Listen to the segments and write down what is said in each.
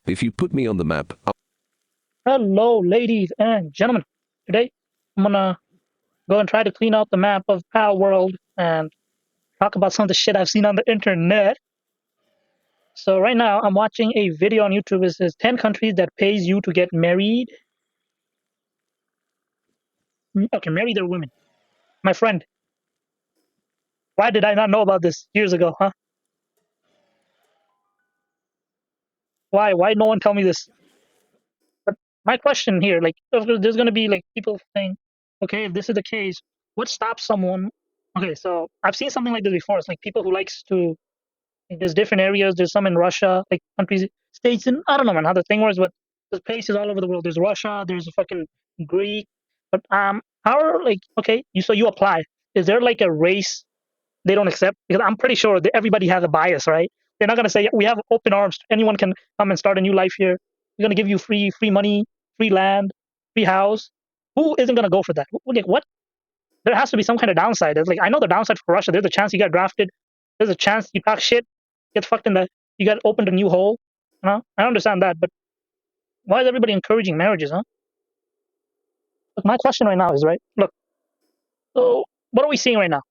If you put me on the map, Hello, ladies and gentlemen. Today, I'm gonna go and try to clean out the map of PALworld and talk about some of the shit I've seen on the internet. So right now, I'm watching a video on YouTube. It says 10 countries that pays you to get married. Okay, marry their women. My friend, why did I not know about this years ago, huh? Why? Why no one tell me this? But my question here, like, there's gonna be like people saying, okay, if this is the case, what stops someone? Okay, so I've seen something like this before. It's like people who likes to like, there's different areas. There's some in Russia, like countries, states, and I don't know, man, how the thing works, but there's places all over the world. There's Russia. There's fucking Greek. But how are like okay? You apply. Is there like a race they don't accept? Because I'm pretty sure that everybody has a bias, right? They're not gonna say we have open arms. Anyone can come and start a new life here. We're gonna give you free money, free land, free house. Who isn't gonna go for that? Like what? There has to be some kind of downside. It's like I know the downside for Russia. There's a chance you get drafted. There's a chance you talk shit, get fucked in the, you get opened a new hole. You know, I understand that, but why is everybody encouraging marriages, huh? Look, my question right now is right. Look, so what are we seeing right now?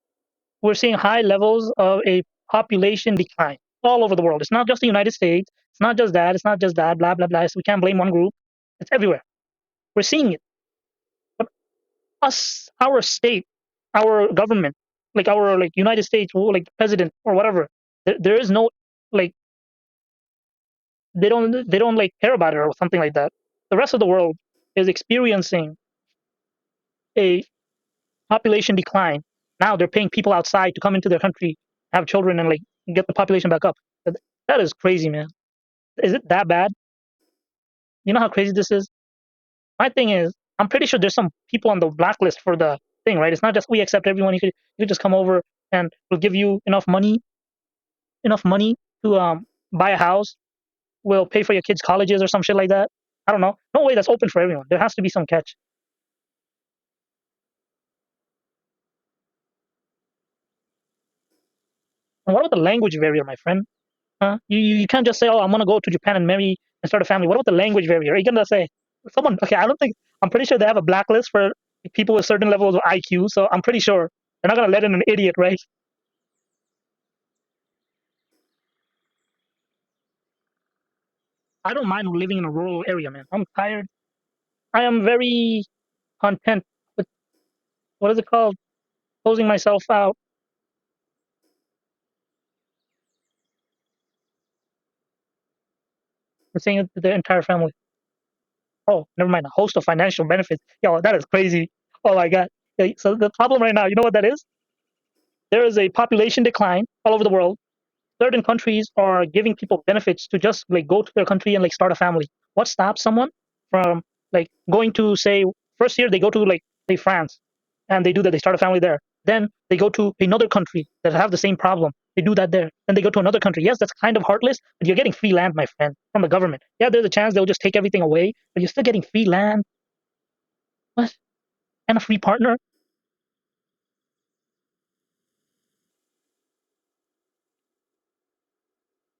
We're seeing high levels of a population decline all over the world. It's not just the United States. It's not just that. It's not just that. Blah blah blah. So we can't blame one group. It's everywhere. We're seeing it. But us, our state, our government, like our like United States, like president or whatever, there is no like they don't like care about it or something like that. The rest of the world is experiencing a population decline. Now they're paying people outside to come into their country, have children, and like get the population back up. That is crazy, man. Is it that bad? You know how crazy this is? My thing is, I'm pretty sure there's some people on the blacklist for the thing, right? It's not just we accept everyone. You could just come over and we'll give you enough money to buy a house. We'll pay for your kids' colleges or some shit like that. I don't know. No way that's open for everyone. There has to be some catch. And what about the language barrier, my friend? Huh? You can't just say, oh, I'm gonna go to Japan and marry and start a family. What about the language barrier? Are you gonna say someone? Okay, I don't think. I'm pretty sure they have a blacklist for people with certain levels of IQ. So I'm pretty sure they're not gonna let in an idiot, right? I don't mind living in a rural area, man. I'm tired. I am very content with what is it called? Closing myself out and seeing it to the entire family. Oh, never mind. A host of financial benefits. Yo, that is crazy. Oh my god. Yeah, so the problem right now, you know what that is? There is a population decline all over the world. Certain countries are giving people benefits to just like go to their country and like start a family. What stops someone from like going to say first year they go to like say France and they do that, they start a family there. Then they go to another country that have the same problem. They do that there. Then they go to another country. Yes, that's kind of heartless, but you're getting free land, my friend, from the government. Yeah, there's a chance they'll just take everything away, but you're still getting free land. What? And a free partner?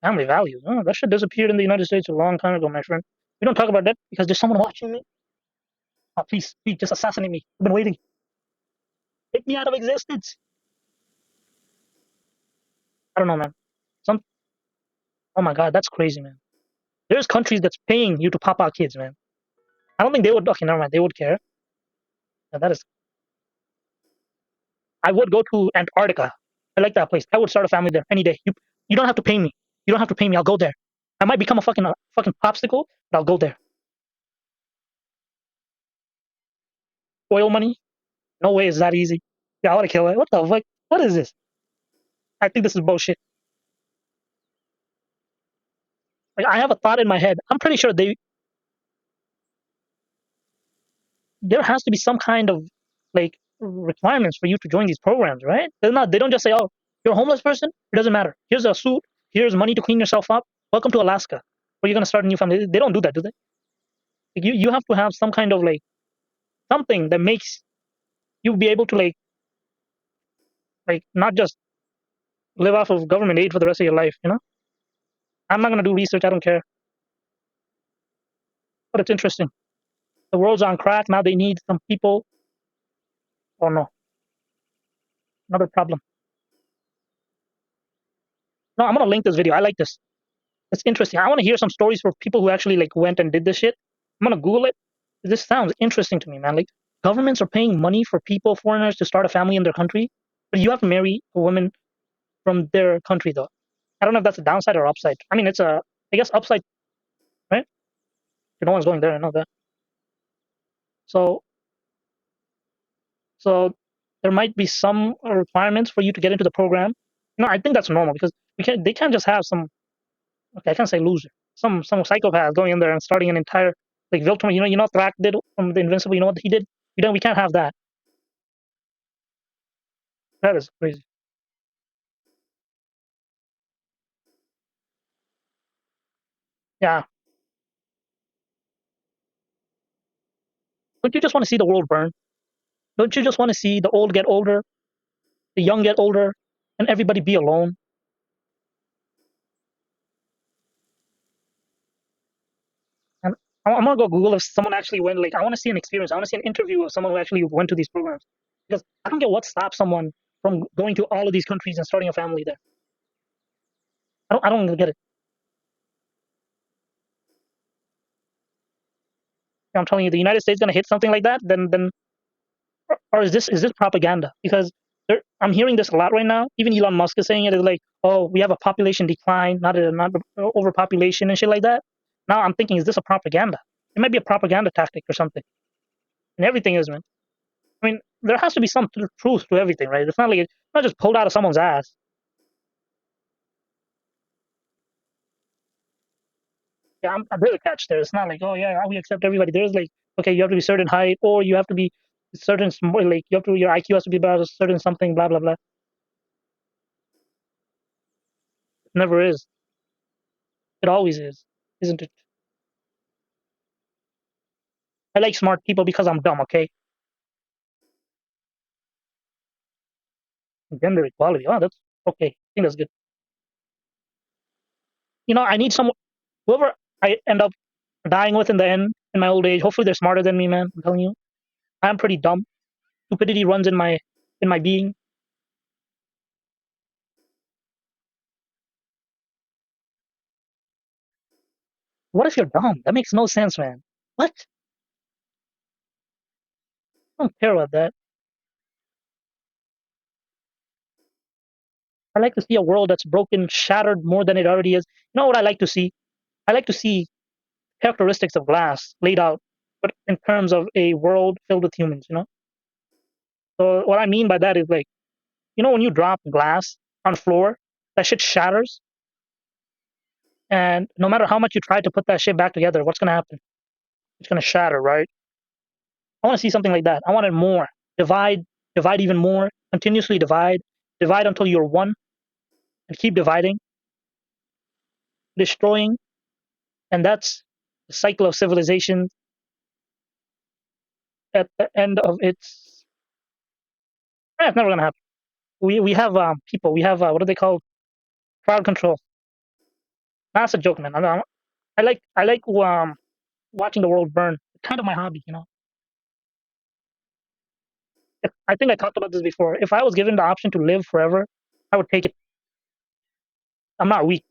Family values. Oh, that shit disappeared in the United States a long time ago, my friend. We don't talk about that because there's someone watching me. Oh, please, please, just assassinate me. I've been waiting. Take me out of existence. I don't know, man. Some. Oh my god, that's crazy, man. There's countries that's paying you to pop out kids, man. I don't think they would. Okay, never mind. They would care. Yeah, that is. I would go to Antarctica. I like that place. I would start a family there any day. You don't have to pay me. You don't have to pay me. I'll go there. I might become a fucking popsicle, but I'll go there. Oil money? No way is that easy. Yeah, I want to kill it. What the fuck? What is this? I think this is bullshit. Like I have a thought in my head. I'm pretty sure there has to be some kind of like requirements for you to join these programs, right? They're not. They don't just say, "Oh, you're a homeless person. It doesn't matter. Here's a suit. Here's money to clean yourself up. Welcome to Alaska, where you're gonna start a new family." They don't do that, do they? Like, you have to have some kind of like something that makes you be able to like not just live off of government aid for the rest of your life. You know? I'm not gonna do research. I don't care. but it's interesting. The world's on crack now. They need some people. Oh no, another problem. No, I'm gonna link this video. I like this. It's interesting. I want to hear some stories for people who actually like went and did this shit. I'm gonna Google it. This sounds interesting to me, man. Like governments are paying money for people, foreigners, to start a family in their country, but you have to marry a woman from their country, though. I don't know if that's a downside or upside. I mean, it's a, I guess, upside, right? No one's going there. I know that. So, so there might be some requirements for you to get into the program. No, I think that's normal because we can't. They can't just have some. Okay, I can't say loser. Some psychopath going in there and starting an entire like Viltrum. You know, Thrak did from the Invincible. You know what he did? We can't have that. That is crazy. Yeah. Don't you just want to see the world burn? Don't you just want to see the old get older, the young get older, and everybody be alone? And I'm gonna go Google if someone actually went. Like, I want to see an experience. I want to see an interview of someone who actually went to these programs because I don't get what stops someone from going to all of these countries and starting a family there. I don't get it. I'm telling you, the United States gonna hit something like that, then or is this propaganda? Because I'm hearing this a lot right now. Even Elon Musk is saying it is like, oh, we have a population decline, not overpopulation and shit like that. Now I'm thinking, is this a propaganda? It might be a propaganda tactic or something. And everything is, man. I mean, there has to be some truth to everything, right? It's not like it's not just pulled out of someone's ass. Yeah, there's a catch there. It's not like, oh yeah, we accept everybody. There's like, okay, you have to be certain height, or you have to be certain like you have to your IQ has to be about a certain something, blah blah blah. It never is. It always is, isn't it? I like smart people because I'm dumb. Okay, gender equality. Oh, that's okay. I think that's good. I need someone whoever I end up dying with in the end in my old age. Hopefully, they're smarter than me, man. I'm telling you, I'm pretty dumb. Stupidity runs in my being. What if you're dumb? That makes no sense, man. What? I don't care about that. I like to see a world that's broken, shattered more than it already is. You know what I like to see? I like to see characteristics of glass laid out, but in terms of a world filled with humans. So what I mean by that is like, when you drop glass on floor, that shit shatters, and no matter how much you try to put that shit back together, what's gonna happen? It's gonna shatter, right? I want to see something like that. I want it more. Divide, divide even more. Continuously divide, divide until you're one, and keep dividing, destroying, and that's the cycle of civilization at the end of its. It's never gonna happen. We have people. We have what do they call crowd control. That's a joke, man. I like watching the world burn. It's kind of my hobby. I think I talked about this before. If I was given the option to live forever, I would take it. I'm not weak.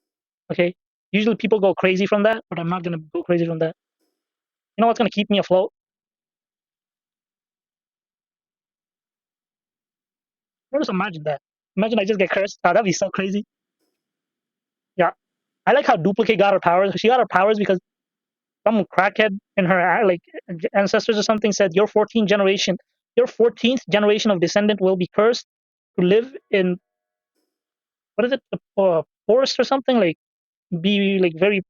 Okay. Usually people go crazy from that, but I'm not gonna go crazy from that. You know what's gonna keep me afloat? Just imagine that. Imagine I just get cursed. Oh, that'd be so crazy. Yeah. I like how Duplicate got her powers. She got her powers because some crackhead in her like ancestors or something said your 14th generation of descendant will be cursed to live in what is it, the forest or something, like be like very.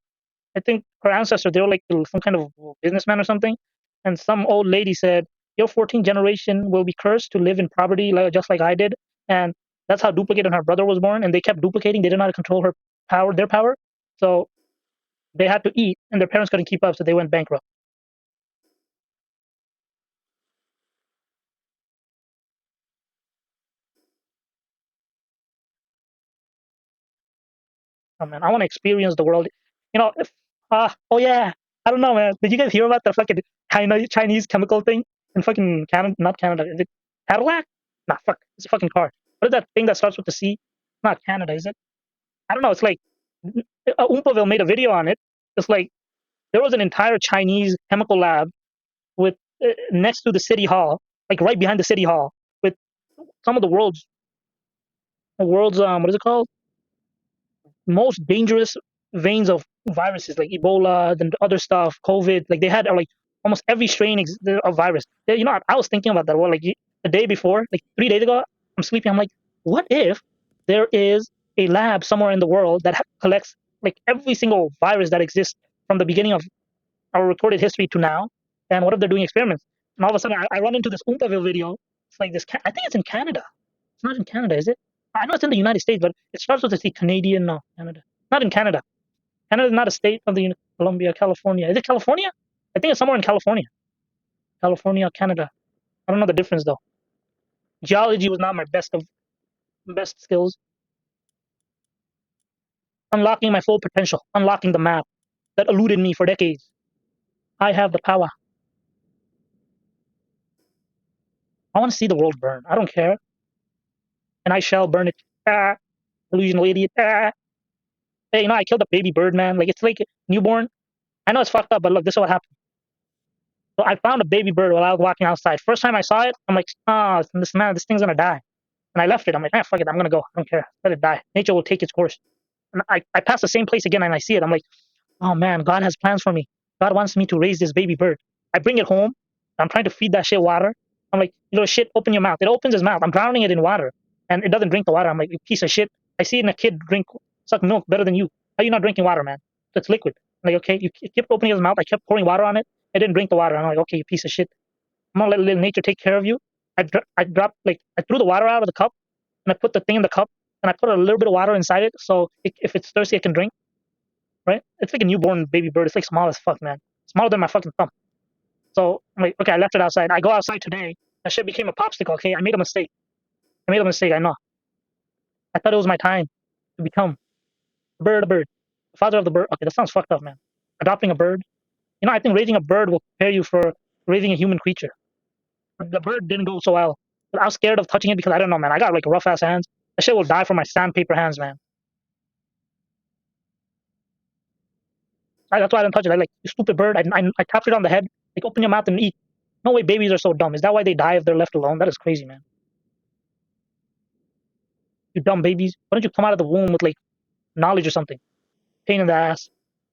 I think her ancestors they were like some kind of businessman or something, and some old lady said your 14th generation will be cursed to live in poverty just like I did, and that's how Duplicate and her brother was born, and they kept duplicating. They didn't know how to control their power, so they had to eat, and their parents couldn't keep up, so they went bankrupt. Oh man, I want to experience the world. If oh yeah, I don't know, man. Did you guys hear about the fucking Chinese chemical thing in fucking Canada? Not Canada. Is it Cadillac? Nah, fuck. It's a fucking car. What is that thing that starts with the C? Not Canada, is it? I don't know. It's like Oompaville made a video on it. It's like there was an entire Chinese chemical lab with next to the city hall, like right behind the city hall, with some of the world's what is it called? Most dangerous veins of viruses like Ebola and other stuff, COVID. Like they had like almost every strain of virus. Yeah, you know, I was thinking about that. Well, like the day before, like 3 days ago, I'm sleeping. I'm like, what if there is a lab somewhere in the world that collects like every single virus that exists from the beginning of our recorded history to now? And what if they're doing experiments? And all of a sudden, I run into this Oompaville video. It's like this. I think it's in Canada. It's not in Canada, is it? I know it's in the United States, but it starts with the C. Canadian, no, Canada. Not in Canada. Canada is not a state of the Colombia, California. Is it California? I think it's somewhere in California. California, Canada. I don't know the difference though. Geology was not my best skills. Unlocking my full potential. Unlocking the map that eluded me for decades. I have the power. I want to see the world burn. I don't care, and I shall burn it. Ah, delusional idiot. Ah. Hey, you know I killed a baby bird, man. Like it's like newborn. I know it's fucked up, but look, this is what happened. So I found a baby bird while I was walking outside. First time I saw it, I'm like, ah, oh, this thing's gonna die. And I left it. I'm like, ah, fuck it, I'm gonna go. I don't care. Let it die. Nature will take its course. And I pass the same place again and I see it. I'm like, oh man, God has plans for me. God wants me to raise this baby bird. I bring it home. I'm trying to feed that shit water. I'm like, you little shit, open your mouth. It opens its mouth. I'm drowning it in water. And it doesn't drink the water. I'm like, you piece of shit. I see it in a kid suck milk better than you. How are you not drinking water, man? It's liquid. I'm like, okay, you kept opening his mouth. I kept pouring water on it. It didn't drink the water. I'm like, okay, you piece of shit. I'm gonna let little nature take care of you. I dropped, like, I threw the water out of the cup and I put the thing in the cup and I put a little bit of water inside it so if it's thirsty, it can drink, right? It's like a newborn baby bird. It's like small as fuck, man. Smaller than my fucking thumb. So I'm like, okay, I left it outside. I go outside today. That shit became a popsicle. Okay, I made a mistake. I made a mistake. I know. I thought it was my time to become a bird, the father of the bird. Okay, that sounds fucked up, man. Adopting a bird. You know, I think raising a bird will prepare you for raising a human creature. But the bird didn't go so well. But I was scared of touching it because I don't know, man. I got like rough ass hands. That shit will die from my sandpaper hands, man. That's why I don't touch it. I like, you stupid bird. I tapped it on the head. Like, open your mouth and eat. No way babies are so dumb. Is that why they die if they're left alone? That is crazy, man. You dumb babies. Why don't you come out of the womb with like knowledge or something? Pain in the ass.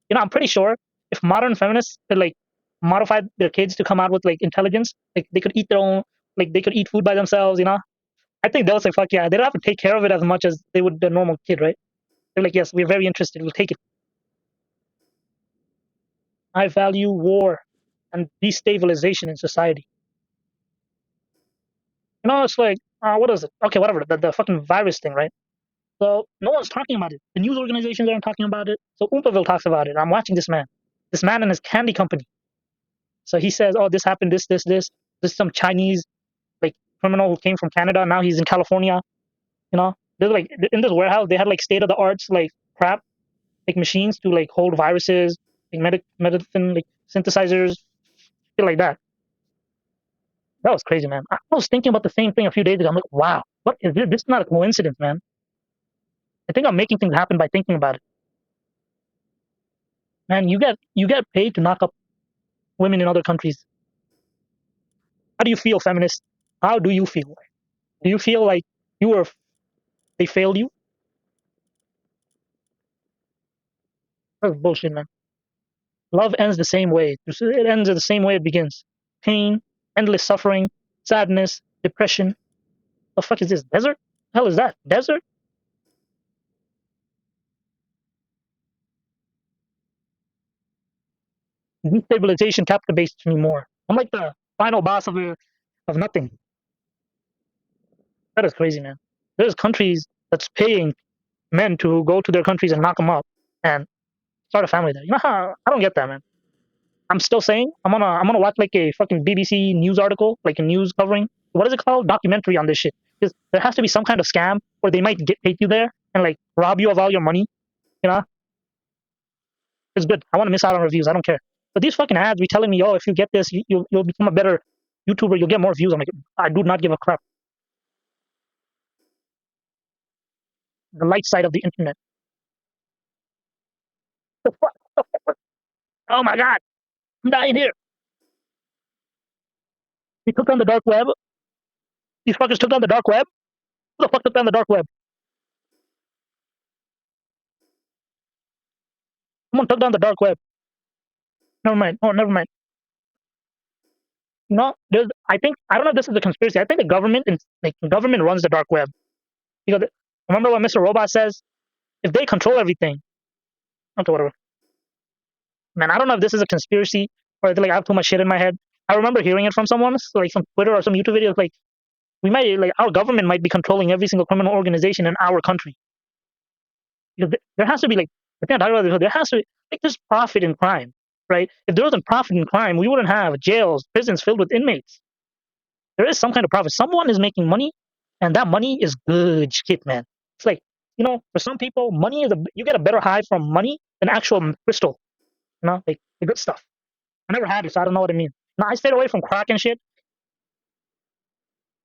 You know, I'm pretty sure if modern feminists could like modify their kids to come out with like intelligence, like they could eat their own, like they could eat food by themselves, you know? I think they'll say, fuck yeah. They don't have to take care of it as much as they would the normal kid, right? They're like, yes, we're very interested. We'll take it. I value war and destabilization in society. You know, it's like, what is it? Okay, whatever. The fucking virus thing, right? So no one's talking about it. The news organizations aren't talking about it. So Oompaville talks about it. I'm watching this man and his candy company. So he says, oh, this happened, this. This is some Chinese like criminal who came from Canada. Now he's in California. You know, they're like in this warehouse. They had like state of the arts like crap, like machines to like hold viruses, like medicine, like synthesizers, shit like that. That was crazy, man. I was thinking about the same thing a few days ago. I'm like, wow, what is this? This is not a coincidence, man. I think I'm making things happen by thinking about it. Man, you get paid to knock up women in other countries. How do you feel, feminist? How do you feel? Do you feel like you were they failed you? That's bullshit, man. Love ends the same way. It ends the same way it begins. Pain, endless suffering, sadness, depression. The fuck is this? Desert? Hell is that? Desert? Destabilization captivates me more. I'm like the final boss of nothing. That is crazy, man. There's countries that's paying men to go to their countries and knock them up and start a family there. You know how I don't get that, man. I'm still saying I'm gonna watch like a fucking BBC news article, like a news covering what is it called, documentary on this shit. Because there has to be some kind of scam where they might take you there and like rob you of all your money. You know, it's good. I want to miss out on reviews. I don't care. But these fucking ads be telling me, oh, if you get this, you'll become a better YouTuber. You'll get more views. I'm like, I do not give a crap. The light side of the internet. The fuck? Oh my god, I'm dying here. We took down the dark web. These fuckers took down the dark web. Who the fuck took down the dark web? Someone took down the dark web. Never mind. Oh, never mind. No, there's. I think I don't know if this is a conspiracy. I think the government and like the government runs the dark web because remember what Mr. Robot says? If they control everything, okay, whatever. Man, I don't know if this is a conspiracy or like I have too much shit in my head. I remember hearing it from someone, like some Twitter or some YouTube videos, like we might like our government might be controlling every single criminal organization in our country. Because there has to be like the thing I talk about this, there has to be like there's profit in crime, right? If there wasn't profit in crime, we wouldn't have jails, prisons filled with inmates. There is some kind of profit. Someone is making money, and that money is good shit, man. It's like for some people, money is you get a better high from money than actual crystal. Like the good stuff. I never had it, so I don't know what it means. Now I stayed away from crack and shit.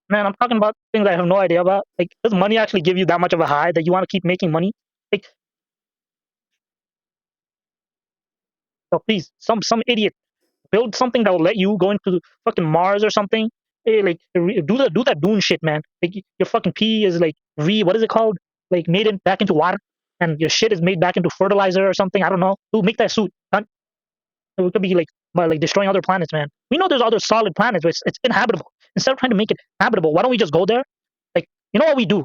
Man, I'm talking about things I have no idea about. Like, does money actually give you that much of a high that you want to keep making money? Like, oh, please, some idiot build something that will let you go into fucking Mars or something. Like, do that Dune shit, man. Like, your fucking pee is like what is it called? Like, made it back into water, and your shit is made back into fertilizer or something. I don't know. Dude, make that suit. It could be like by like destroying other planets, man. We know there's other solid planets, but it's inhabitable. Instead of trying to make it habitable, why don't we just go there? Like, you know what we do?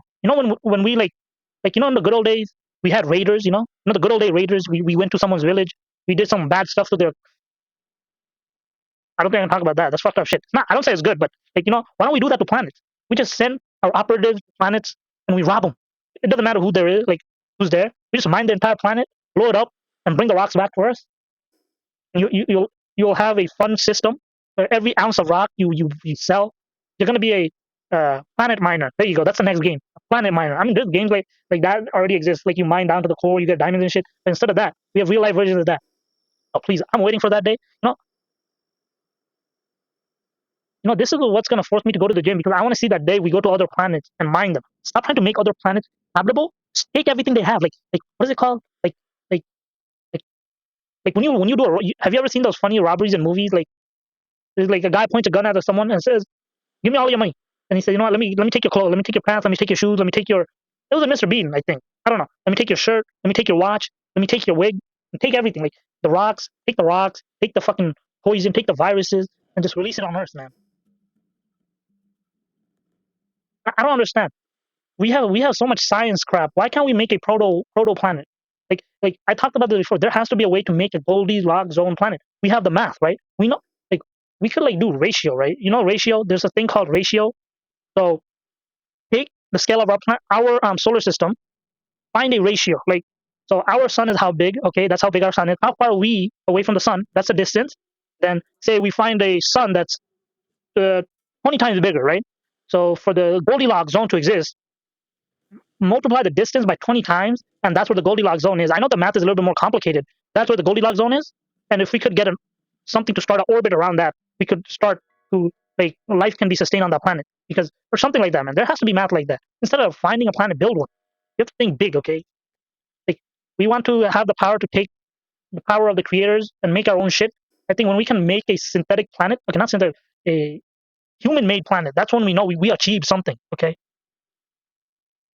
When we like in the good old days, we had raiders. The good old day raiders. We went to someone's village. We did some bad stuff to their. I don't think I can talk about that. That's fucked up shit. It's not. I don't say it's good, but like why don't we do that to planets? We just send our operatives to planets and we rob them. It doesn't matter who there is, like who's there. We just mine the entire planet, blow it up, and bring the rocks back for us. You'll have a fun system where every ounce of rock you sell, you're gonna be a planet miner. There you go. That's the next game. A planet miner. I mean, there's games like that already exist. Like you mine down to the core, you get diamonds and shit. But instead of that, we have real life versions of that. Oh please, I'm waiting for that day. This is what's gonna force me to go to the gym because I want to see that day we go to other planets and mine them. Stop trying to make other planets habitable. Just take everything they have. Like what is it called? Like like like when you do have you ever seen those funny robberies in movies? Like there's like a guy points a gun at someone and says, "Give me all your money." And he said, "You know what? Let me take your clothes. Let me take your pants. Let me take your shoes. Let me take your." It was a Mr. Bean, I think. I don't know. Let me take your shirt. Let me take your watch. Let me take your wig. And take everything. Like the rocks. Take the rocks. Take the fucking poison. Take the viruses and just release it on Earth, man. I don't understand. We have so much science crap. Why can't we make a proto planet? Like I talked about this before. There has to be a way to make a Goldilocks zone planet. We have the math, right? We know like we could like do ratio, right? Ratio. There's a thing called ratio. So take the scale of our solar system, find a ratio. Like so our sun is how big, okay? That's how big our sun is. How far are we away from the sun? That's the distance. Then say we find a sun that's uh, 20 times bigger, right? So for the Goldilocks zone to exist, multiply the distance by 20 times, and that's where the Goldilocks zone is. I know the math is a little bit more complicated. That's where the Goldilocks zone is. And if we could get something to start an orbit around that, we could start to like life can be sustained on that planet. Because or something like that, man. There has to be math like that. Instead of finding a planet, build one. You have to think big, okay? Like we want to have the power to take the power of the creators and make our own shit. I think when we can make a synthetic planet, okay, not synthetic, a human-made planet, that's when we know we achieved something. Okay,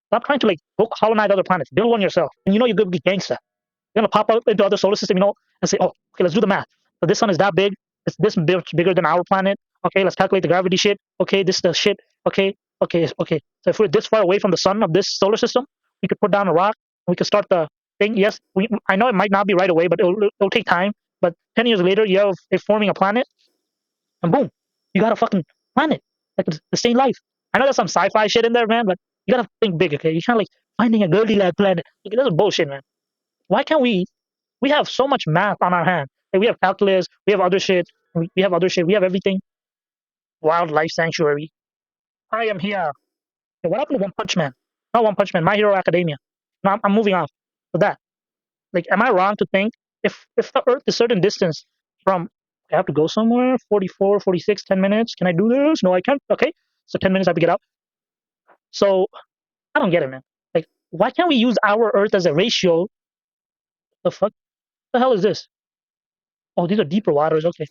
stop trying to like go colonize other planets. Build one yourself, and you're gonna be gangster. You're gonna pop up into other solar system, and say, "Oh, okay, let's do the math. So this sun is that big. It's this much bigger than our planet. Okay, let's calculate the gravity shit. Okay, this is the shit. Okay, okay, okay. So if we're this far away from the sun of this solar system, we could put down a rock. And we could start the thing. Yes, I know it might not be right away, but it'll take time. But 10 years later, you have it forming a planet, and boom, you got a fucking planet like the same life. I know there's some sci-fi shit in there, man, but you gotta think big, okay? You can't like finding a Goldilocks planet. Like, that's bullshit, man. Why can't we? We have so much math on our hands. Like, we have calculus, we have other shit, we have other shit, we have everything. Wildlife sanctuary. I am here. Hey, what happened to One Punch Man? Not One Punch Man. My Hero Academia. No, I'm moving on to that. Like, am I wrong to think if the Earth is a certain distance from I have to go somewhere, 44, 46, 10 minutes. Can I do this? No, I can't. Okay. So 10 minutes I have to get out. So I don't get it, man. Like, why can't we use our Earth as a ratio? The fuck? The hell is this? Oh, these are deeper waters. Okay.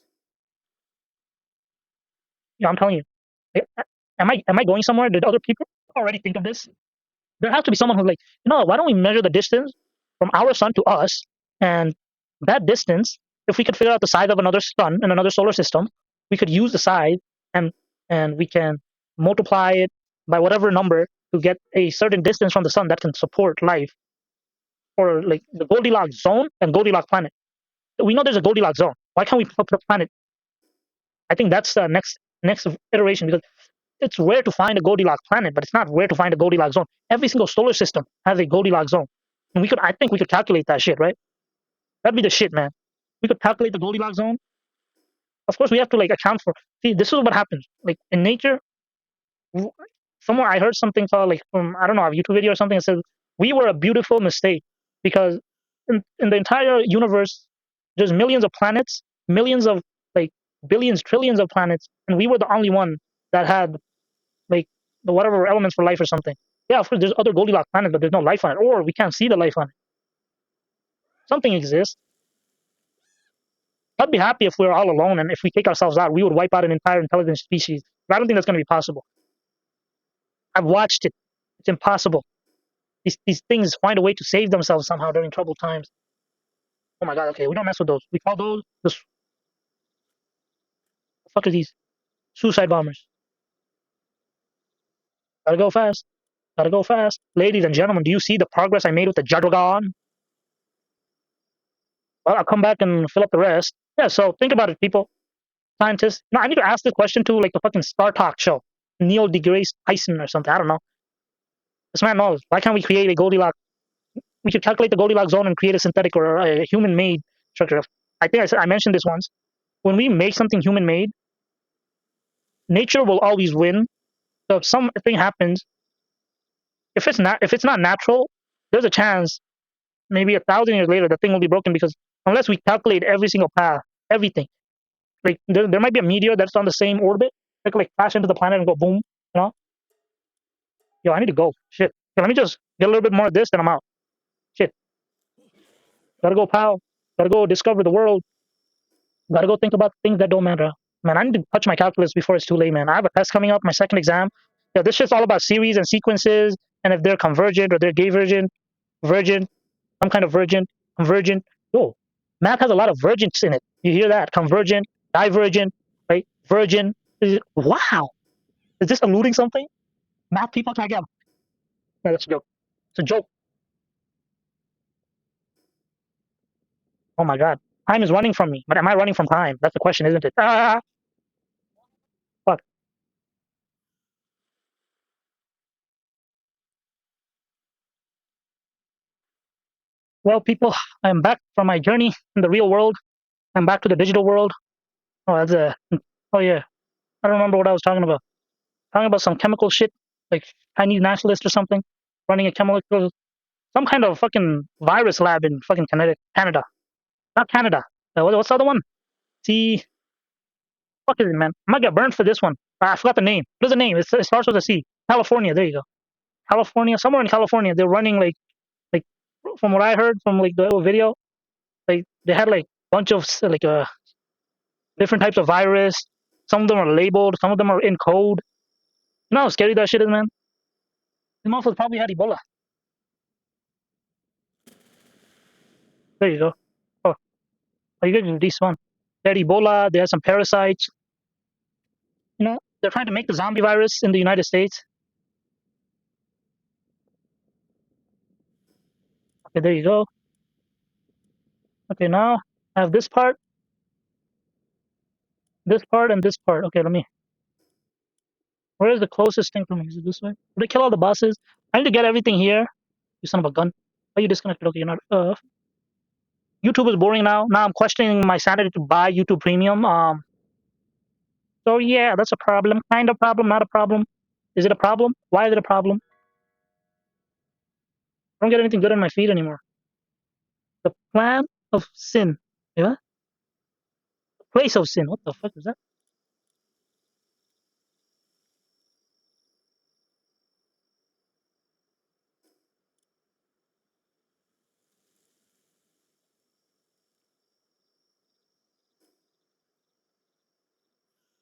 Yeah, I'm telling you. Am I going somewhere? Did other people already think of this? There has to be someone who's like, why don't we measure the distance from our sun to us, and that distance, if we could figure out the size of another sun in another solar system, we could use the size, and we can multiply it by whatever number to get a certain distance from the sun that can support life, or like the Goldilocks zone and Goldilocks planet. We know there's a Goldilocks zone. Why can't we put the planet? I think that's the next iteration, because it's rare to find a Goldilocks planet, but it's not rare to find a Goldilocks zone. Every single solar system has a Goldilocks zone, and I think we could calculate that shit, right? That'd be the shit, man. We could calculate the Goldilocks zone. Of course, we have to like account for. See, this is what happens. Like in nature, w- somewhere I heard something called like from I don't know a YouTube video or something that says we were a beautiful mistake, because in the entire universe, there's millions of planets, millions of like billions, trillions of planets, and we were the only one that had like the whatever elements for life or something. Yeah, of course, there's other Goldilocks planets, but there's no life on it, or we can't see the life on it. Something exists. I'd be happy if we were all alone, and if we take ourselves out, we would wipe out an entire intelligent species. But I don't think that's going to be possible. I've watched it. It's impossible. These things find a way to save themselves somehow during troubled times. Oh my god, okay, we don't mess with those. We call those the fuck are these? Suicide bombers. Gotta go fast. Gotta go fast. Ladies and gentlemen, do you see the progress I made with the Jadrogon? Well, I'll come back and fill up the rest. Yeah, so think about it, people. Scientists. No, I need to ask this question to like the fucking Star Talk show. Neil deGrasse Tyson or something. I don't know. This man knows. Why can't we create a Goldilocks? We could calculate the Goldilocks zone and create a synthetic or a human-made structure. I think I mentioned this once. When we make something human-made, nature will always win. So if something happens, if it's not natural, there's a chance maybe 1,000 years later the thing will be broken, because unless we calculate every single path, everything, like there might be a meteor that's on the same orbit that could like crash into the planet and go boom. You know, yo, I need to go. Shit. Okay, let me just get a little bit more of this, then I'm out. Shit. Gotta go, pal. Gotta go discover the world. Gotta go think about things that don't matter. Man, I need to touch my calculus before it's too late, man. I have a test coming up, my second exam. Yeah, this shit's all about series and sequences, and if they're convergent or they're virgin, some kind of convergent. Yo, math has a lot of vergence in it. You hear that? Convergent, divergent, right? Virgin. Wow. Is this eluding something? Math people try to get. No, that's a joke. It's a joke. Oh my god. Time is running from me. But am I running from time? That's the question, isn't it? Ah, fuck. Well, people, I'm back from my journey in the real world. I'm back to the digital world. Oh, that's a. Oh yeah. I don't remember what I was talking about. Talking about some chemical shit, like Chinese nationalist or something, running a chemical, some kind of fucking virus lab in fucking Canada. Not Canada. What's the other one? See, fuck is it, man? I might get burned for this one. I forgot the name. What is the name? It starts with a C. California. There you go. California. Somewhere in California, they're running like from what I heard from like the video, like they had like bunch of like different types of virus. Some of them are labeled. Some of them are in code. You know how scary that shit is, man. The motherfuckers probably had Ebola. There you go. Oh, you get this one. They had Ebola. They had some parasites. They're trying to make the zombie virus in the United States. Okay, there you go. Okay, now I have this part, and this part. Okay, let me. Where is the closest thing from me? Is it this way? Did they kill all the bosses? I need to get everything here. You son of a gun. Are you disconnected? Okay, you're not. YouTube is boring now. Now I'm questioning my sanity to buy YouTube Premium. So yeah, that's a problem. Kind of problem, not a problem. Is it a problem? Why is it a problem? I don't get anything good on my feed anymore. The plan of sin. Yeah. Place of sin. What the fuck is that?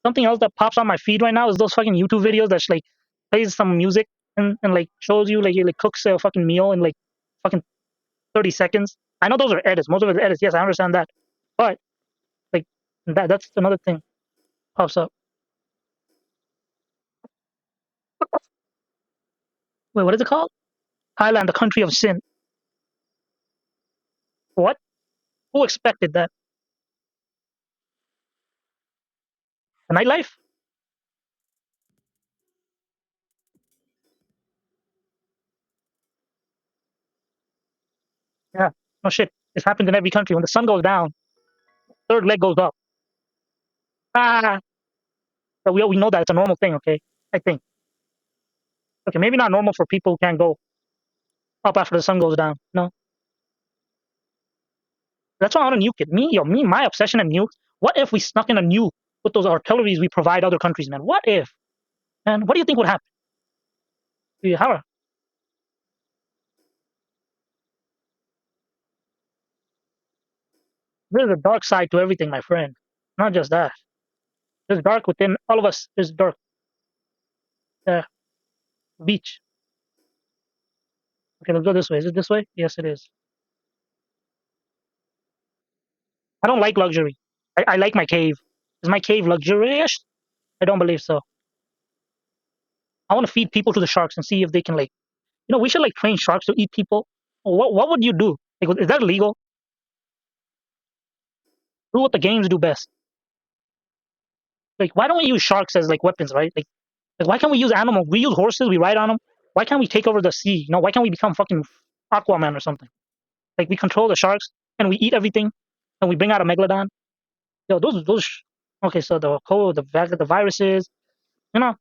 Something else that pops on my feed right now is those fucking YouTube videos that's like plays some music and like shows you like it like cooks a fucking meal in like fucking 30 seconds. I know those are edits. Most of it is edits. Yes, I understand that. But like that's another thing pops up. Wait, what is it called? Thailand, the country of sin. What? Who expected that? The nightlife? Yeah. No shit. This happens in every country. When the sun goes down, third leg goes up. Ah, but we know that it's a normal thing. Okay, I think. Okay, maybe not normal for people who can't go up after the sun goes down. No, that's why I want to nuke it. My obsession and nukes. What if we snuck in a nuke with those artilleries we provide other countries, man? What if? Man, what do you think would happen? Yeah, there's a dark side to everything, my friend. Not just that. There's dark within all of us. There's dark. Uh, beach. Okay, let's go this way. Is it this way? Yes, it is. I don't like luxury. I like my cave. Is my cave luxurious? I don't believe so. I want to feed people to the sharks and see if they can like, we should like train sharks to eat people. What would you do? Like, is that legal? Do what the games do best. Like, why don't we use sharks as like weapons, right? Like why can't we use animals? We use horses. We ride on them. Why can't we take over the sea? Why can't we become fucking Aquaman or something? Like we control the sharks and we eat everything, and we bring out a megalodon. Yo, those. Okay, so the code, the viruses. You know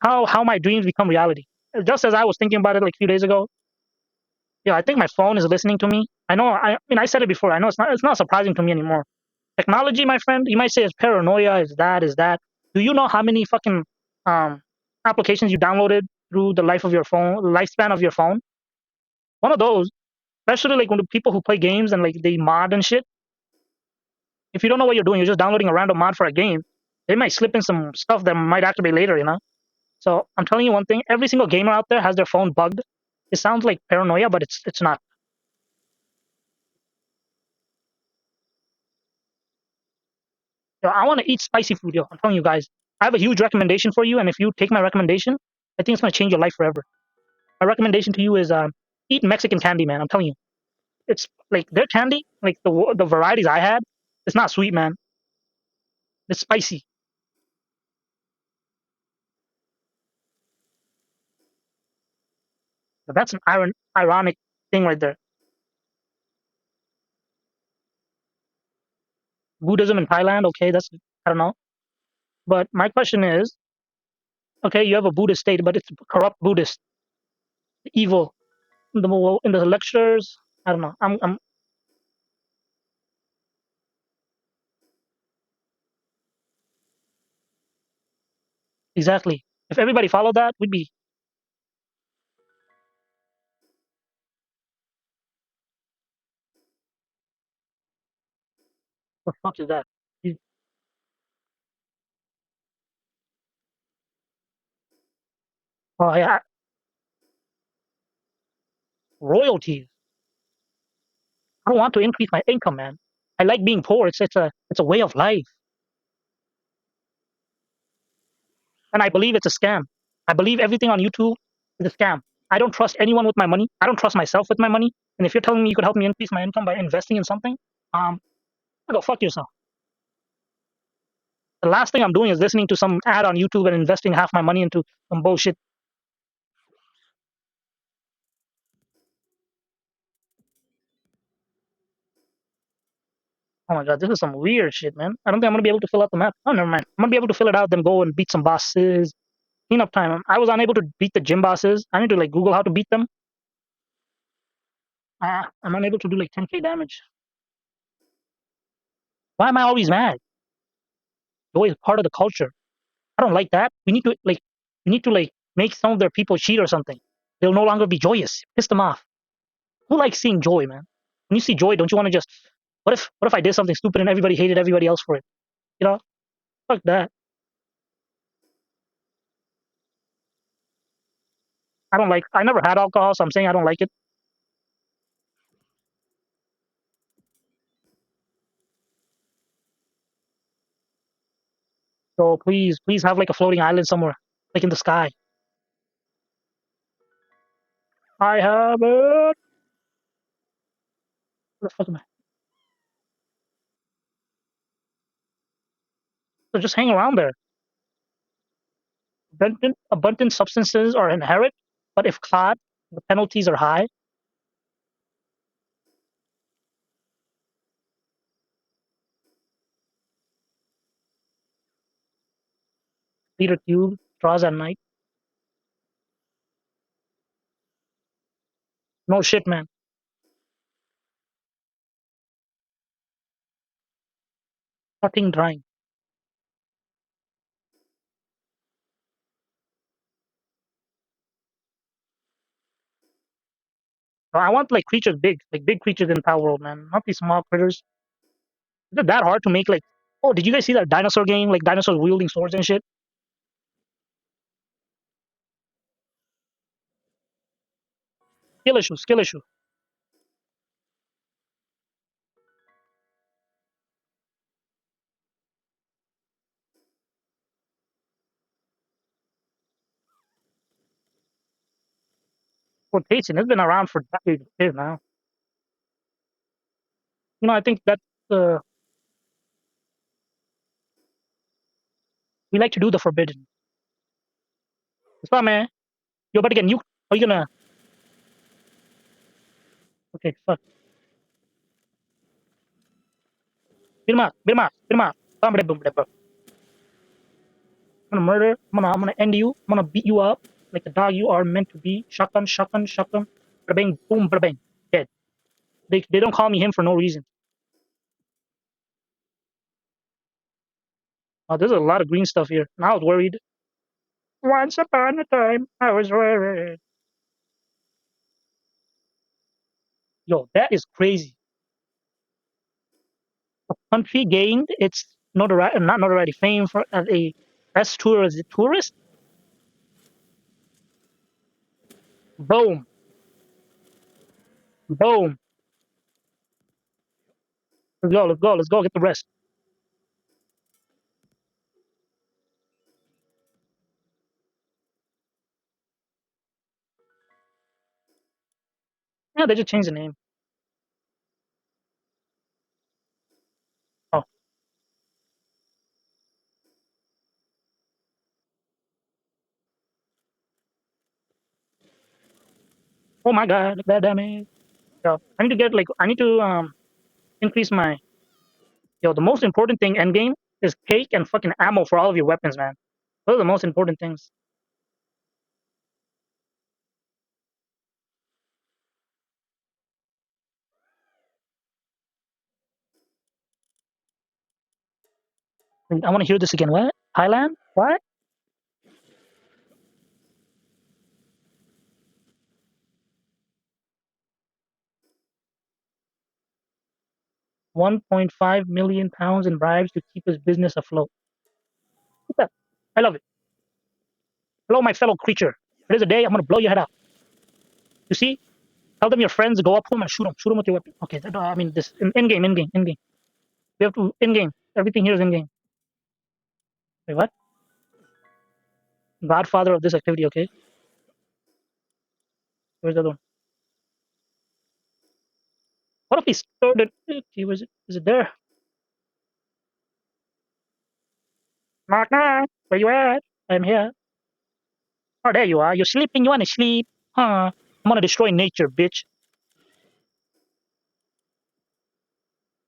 how my dreams become reality. Just as I was thinking about it like a few days ago, yeah, I think my phone is listening to me. I know. I mean, I said it before. I know it's not surprising to me anymore. Technology, my friend, you might say is paranoia. Is that? Is that? Do you know how many fucking um applications you downloaded through the lifespan of your phone? One of those, especially like when the people who play games and like they mod and shit. If you don't know what you're doing, you're just downloading a random mod for a game. They might slip in some stuff that might activate later. So I'm telling you one thing: every single gamer out there has their phone bugged. It sounds like paranoia, but it's not. I want to eat spicy food, yo. I'm telling you guys. I have a huge recommendation for you, and if you take my recommendation, I think it's gonna change your life forever. My recommendation to you is eat Mexican candy, man. I'm telling you, it's like their candy, like the varieties I had. It's not sweet, man. It's spicy. But that's an ironic thing right there. Buddhism in Thailand, okay, that's I don't know. But my question is, okay, you have a Buddhist state, but it's corrupt Buddhist, evil. In the lectures, I don't know. I'm exactly. If everybody followed that, we'd be. What the fuck is that? You- Oh yeah, royalties. I don't want to increase my income, man. I like being poor. It's a way of life, and I believe it's a scam. I believe everything on YouTube is a scam. I don't trust anyone with my money. I don't trust myself with my money. And if you're telling me you could help me increase my income by investing in something, go fuck yourself. The last thing I'm doing is listening to some ad on YouTube and investing half my money into some bullshit. Oh my god, this is some weird shit, man. I don't think I'm gonna be able to fill out the map. Oh, never mind. I'm gonna be able to fill it out, then go and beat some bosses. Cleanup time. I was unable to beat the gym bosses. I need to like Google how to beat them. I'm unable to do like 10k damage. Why am I always mad? joy is part of the culture. I don't like that. We need to make some of their people cheat or something. They'll no longer be joyous. Piss them off. Who likes seeing joy, man? When you see joy, don't you want to just what if I did something stupid and everybody hated everybody else for it? You know? Fuck that. I never had alcohol, so I'm saying I don't like it. So please, please have like a floating island somewhere, like in the sky. I have it. Where the fuck am I? So just hang around there. Abundant substances are inherent, but if caught, the penalties are high. Liter cube, straws at night. No shit, man. Fucking drying. I want like creatures big, like big creatures in Power World, man. Not these small critters. Is it that hard to make like? Oh, did you guys see that dinosaur game? Like dinosaurs wielding swords and shit. Skill issue. Skill issue. Quotation. It's been around for decades now. I think that uh, we like to do the forbidden. What's up, man? You're about to get nuked. Are you gonna? Okay, fuck. Birma, Birma, Birma. I'm gonna murder. I'm gonna end you. I'm gonna beat you up like the dog you are meant to be. Shotgun, shotgun, shotgun. Bada bang, boom, bada bang. Dead. They don't call me him for no reason. There's a lot of green stuff here. And I was worried. Once upon a time, I was worried. Yo, that is crazy. A country gained its notoriety, not notoriety, fame for as a best tour as a tourist. Boom, boom. Let's go, let's go, let's go get the rest. Yeah, they just changed the name. Oh, oh my God, look at that damage. Yo, I need to increase my. Yo, the most important thing endgame is cake and fucking ammo for all of your weapons, man. Those are the most important things. I want to hear this again. What? Thailand? What? 1.5 million pounds in bribes to keep his business afloat. Look at that. I love it. Hello, my fellow creature. There's a day I'm gonna blow your head off. You see? Tell them your friends, go up to them and shoot them. Shoot them with your weapon. Okay, I mean this in game, in game, in game. We have to in game. Everything here is in game. Wait, what? Godfather of this activity. Okay, where's the other one? What if he stored it? Okay, was it? Is it there? Knock knock. Where you at? I'm here. Oh, there you are. You're sleeping. You wanna sleep? Huh? I'm gonna destroy nature, bitch.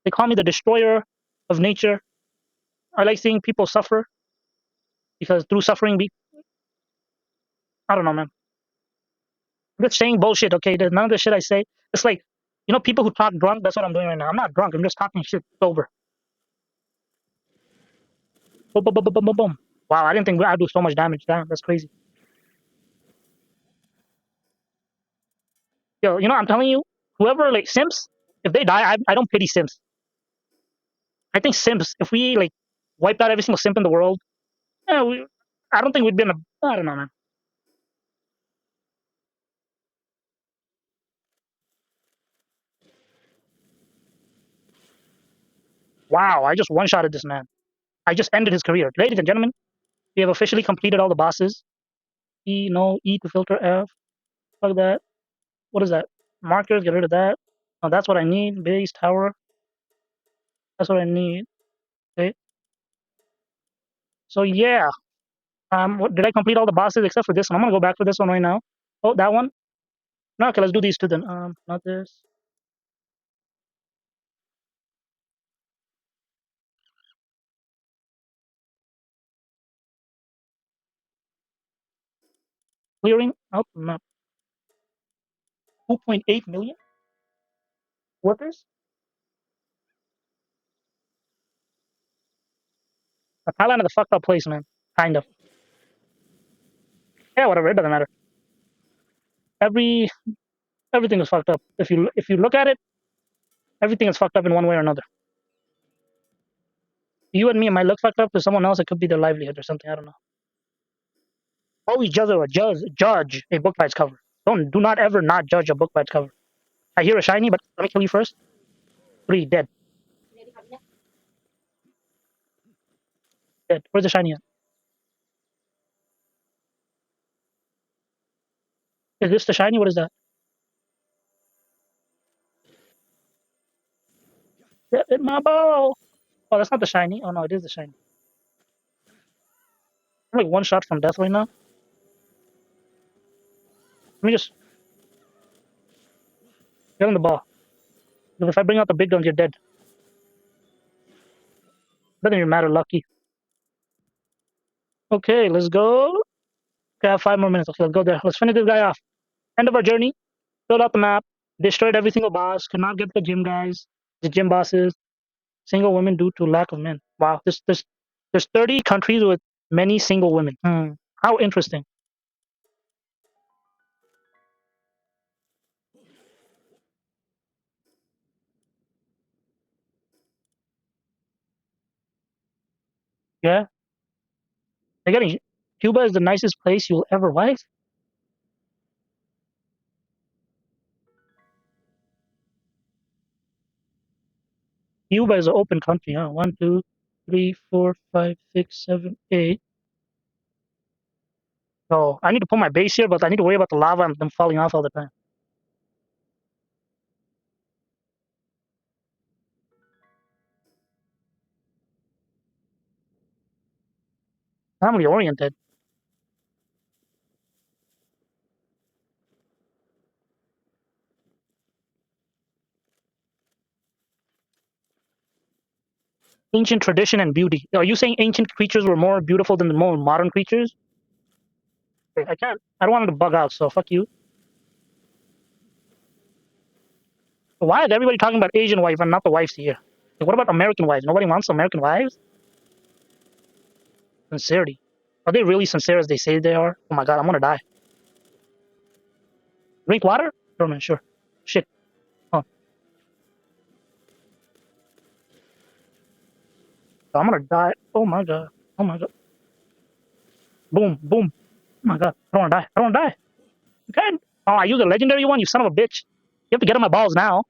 They call me the destroyer of nature. I like seeing people suffer because through suffering, I don't know, man. I'm just saying bullshit. Okay, there's none of the shit I say. It's like people who talk drunk. That's what I'm doing right now. I'm not drunk. I'm just talking shit sober. Boom, boom, boom, boom, boom, boom, boom. Wow, I didn't think I'd do so much damage. Damn, that's crazy. Yo, you know, I'm telling you, whoever like Sims, if they die, I don't pity Sims. I think Sims, if we like wiped out every single Simp in the world, yeah, I don't think we'd be in a. I don't know, man. Wow, I just one-shotted this man. I just ended his career. Ladies and gentlemen, we have officially completed all the bosses. E, no, E to filter F. Fuck that. What is that? Markers, get rid of that. Oh, that's what I need. Base, tower. That's what I need. Okay. So yeah. What, did I complete all the bosses except for this one? I'm gonna go back for this one right now. Oh, that one? No, okay, let's do these two then. Not this. Clearing out map. 2.8 million workers? Thailand is a fucked up place, man. Kind of. Yeah, whatever. It doesn't matter. Every everything is fucked up. If you look at it, everything is fucked up in one way or another. You and me might look fucked up to someone else. It could be their livelihood or something. I don't know. Always judge a book by its cover. Do not ever not judge a book by its cover. I hear a shiny, but let me kill you first. Three dead. Dead. Where's the shiny at? Is this the shiny? What is that? Hit my ball. Oh, that's not the shiny. Oh no, it is the shiny. I'm like one shot from death right now. Let me just get on the ball. Because if I bring out the big guns, you're dead. Doesn't even matter, lucky. Okay, let's go. Okay, I have 5 more minutes. Okay, let's go there. Let's finish this guy off. End of our journey. Filled out the map. Destroyed every single boss. Could not get the gym guys, the gym bosses. Single women due to lack of men. Wow, there's 30 countries with many single women. How interesting. Yeah, they're getting. Cuba is the nicest place you'll ever wife. Cuba is an open country, huh? One, two, three, four, five, six, seven, eight. Oh, I need to put my base here, but I need to worry about the lava and them falling off all the time. Family oriented. Ancient tradition and beauty. Are you saying ancient creatures were more beautiful than the more modern creatures? I can't. I don't want them to bug out, so fuck you. Why is everybody talking about Asian wife and not the wives here? Like, what about American wives? Nobody wants American wives? Sincerity. Are they really sincere as they say they are? Oh my god, I'm gonna die. Drink water? Sure, man, sure. Shit. Oh, I'm gonna die. Oh my god. Oh my god. Boom, boom. Oh my god. I don't wanna die. I don't wanna die. Okay. Oh, I used a legendary one, you son of a bitch. You have to get on my balls now.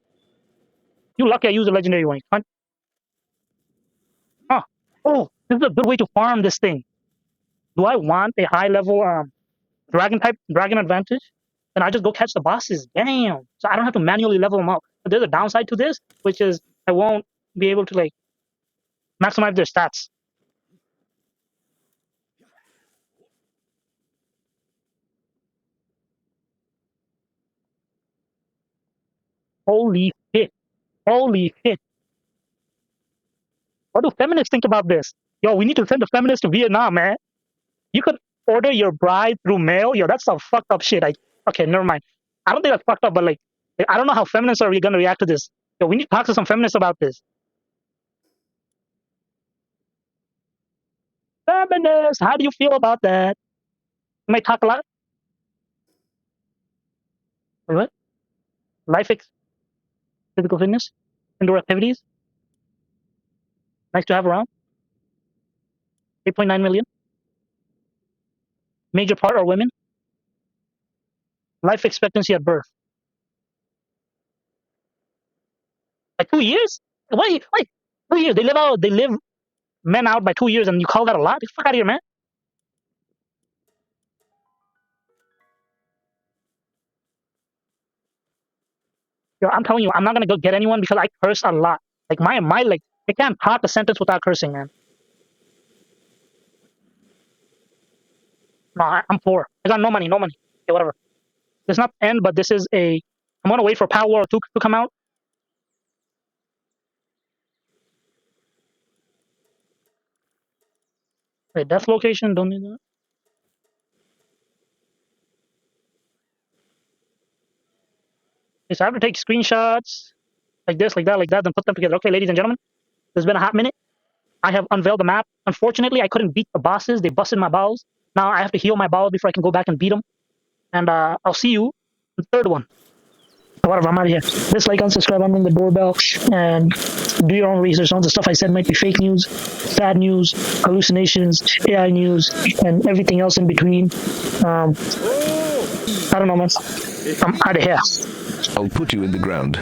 You lucky I used a legendary one. Huh. Oh, this is a good way to farm this thing. Do I want a high level dragon advantage? Then I just go catch the bosses. Damn. So I don't have to manually level them up. But there's a downside to this, which is I won't be able to like maximize their stats. Holy shit. Holy shit. What do feminists think about this? Yo, we need to send the feminists to Vietnam, man. You could order your bride through mail. Yo, that's some fucked up shit. Okay, never mind. I don't think that's fucked up, but like I don't know how feminists are gonna react to this. Yo, we need to talk to some feminists about this. feminist. How do you feel about that? You might talk a lot. Wait, what? Life physical fitness, indoor activities. Nice to have around. 8.9 million. Major part are women. Life expectancy at birth. Like 2 years? Wait. 2 years. They live men out by 2 years, and you call that a lot? Get the fuck out of here, man. Yo, I'm telling you, I'm not gonna go get anyone because I curse a lot. Like my like, I can't talk a sentence without cursing, man. No, I'm poor. I got no money, no money. Okay, whatever. This is not the end, but this is a. I'm gonna wait for PALworld 2 to come out. Wait, death location. Don't need that. Okay, so I have to take screenshots like that, then put them together. Okay, ladies and gentlemen, it's been a hot minute. I have unveiled the map. Unfortunately, I couldn't beat the bosses. They busted my balls. Now I have to heal my balls before I can go back and beat them. And I'll see you in the third one. Whatever, I'm out of here. Dislike, unsubscribe, unring the doorbell, and do your own research. Some of the stuff I said might be fake news, sad news, hallucinations, AI news, and everything else in between. I don't know, man. I'm out of here. I'll put you in the ground.